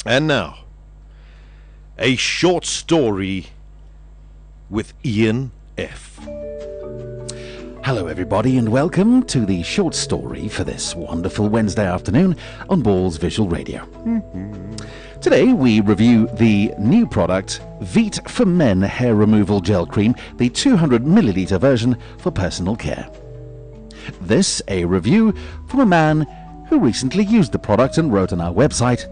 And now, a short story with Ian F. Hello everybody and welcome to the short story for this wonderful Wednesday afternoon on Balls Visual Radio. Today we review the new product Veet for Men Hair Removal Gel Cream, the 200ml version for personal care. This a review from a man who recently used the product and wrote on our website.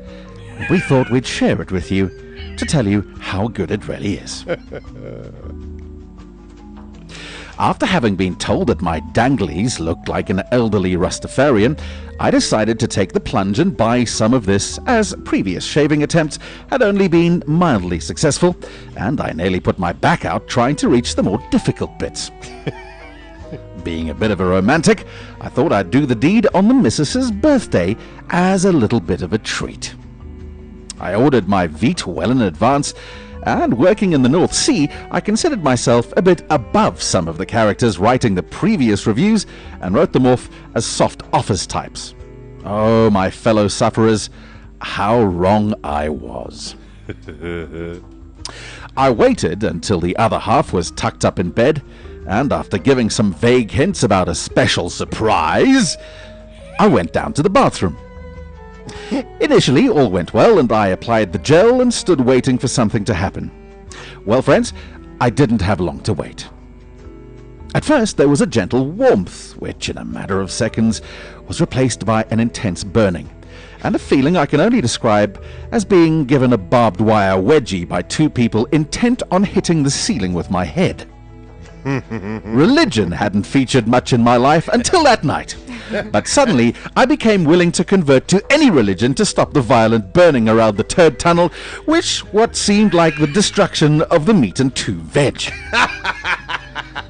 We thought we'd share it with you to tell you how good it really is. After having been told that my danglies looked like an elderly Rastafarian, I decided to take the plunge and buy some of this, as previous shaving attempts had only been mildly successful, and I nearly put my back out trying to reach the more difficult bits. Being a bit of a romantic, I thought I'd do the deed on the missus's birthday as a little bit of a treat. I ordered my Veet well in advance, and working in the North Sea, I considered myself a bit above some of the characters writing the previous reviews and wrote them off as soft office types. Oh, my fellow sufferers, how wrong I was. I waited until the other half was tucked up in bed, and after giving some vague hints about a special surprise, I went down to the bathroom. Initially, all went well, and I applied the gel and stood waiting for something to happen. Well, friends, I didn't have long to wait. At first, there was a gentle warmth, which in a matter of seconds was replaced by an intense burning, and a feeling I can only describe as being given a barbed wire wedgie by two people intent on hitting the ceiling with my head. Religion hadn't featured much in my life until that night, but suddenly I became willing to convert to any religion to stop the violent burning around the turd tunnel, what seemed like the destruction of the meat and two veg.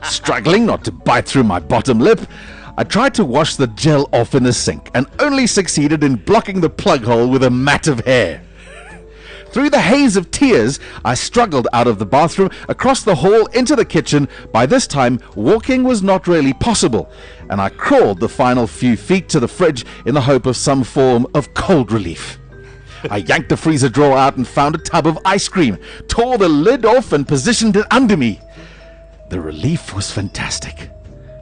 Struggling not to bite through my bottom lip, I tried to wash the gel off in the sink and only succeeded in blocking the plug hole with a mat of hair. Through the haze of tears, I struggled out of the bathroom, across the hall, into the kitchen. By this time, walking was not really possible, and I crawled the final few feet to the fridge in the hope of some form of cold relief. I yanked the freezer drawer out and found a tub of ice cream, tore the lid off and positioned it under me. The relief was fantastic,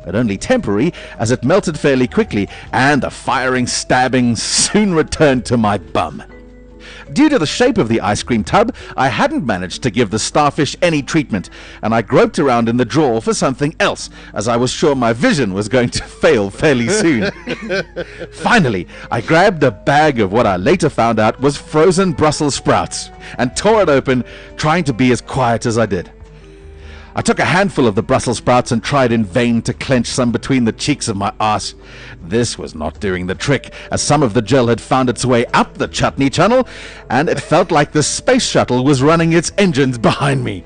but only temporary, as it melted fairly quickly, and a firing stabbing soon returned to my bum. Due to the shape of the ice cream tub, I hadn't managed to give the starfish any treatment, and I groped around in the drawer for something else, as I was sure my vision was going to fail fairly soon. Finally, I grabbed a bag of what I later found out was frozen Brussels sprouts, and tore it open, trying to be as quiet as I did. I took a handful of the Brussels sprouts and tried in vain to clench some between the cheeks of my arse. This was not doing the trick, as some of the gel had found its way up the chutney tunnel, and it felt like the space shuttle was running its engines behind me.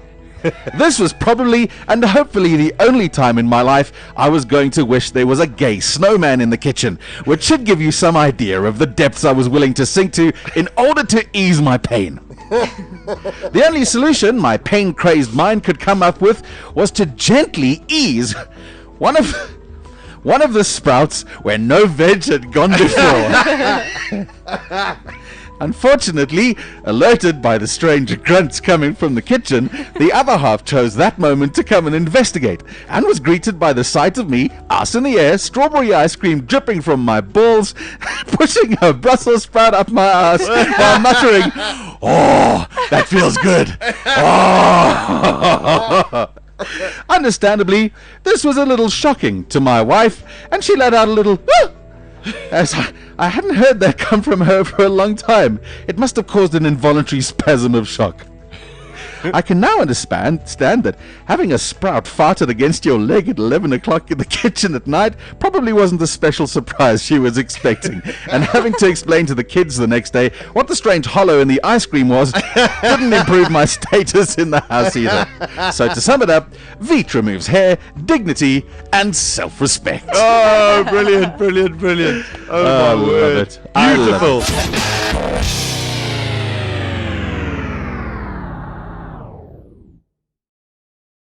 This was probably and hopefully the only time in my life I was going to wish there was a gay snowman in the kitchen, which should give you some idea of the depths I was willing to sink to in order to ease my pain. The only solution my pain-crazed mind could come up with was to gently ease one of the sprouts where no veg had gone before. Unfortunately, alerted by the strange grunts coming from the kitchen, the other half chose that moment to come and investigate, and was greeted by the sight of me, ass in the air, strawberry ice cream dripping from my balls, pushing a Brussels sprout up my ass while muttering, "Oh, that feels good. Oh." Understandably, this was a little shocking to my wife, and she let out a little "Ah!" as I hadn't heard that come from her for a long time. It must have caused an involuntary spasm of shock. I can now understand that having a sprout farted against your leg at 11 o'clock in the kitchen at night probably wasn't the special surprise she was expecting, and having to explain to the kids the next day what the strange hollow in the ice cream was didn't improve my status in the house either. So to sum it up, Veet removes hair, dignity, and self-respect. Oh, brilliant, brilliant, brilliant. Oh, my word. I love it. Beautiful.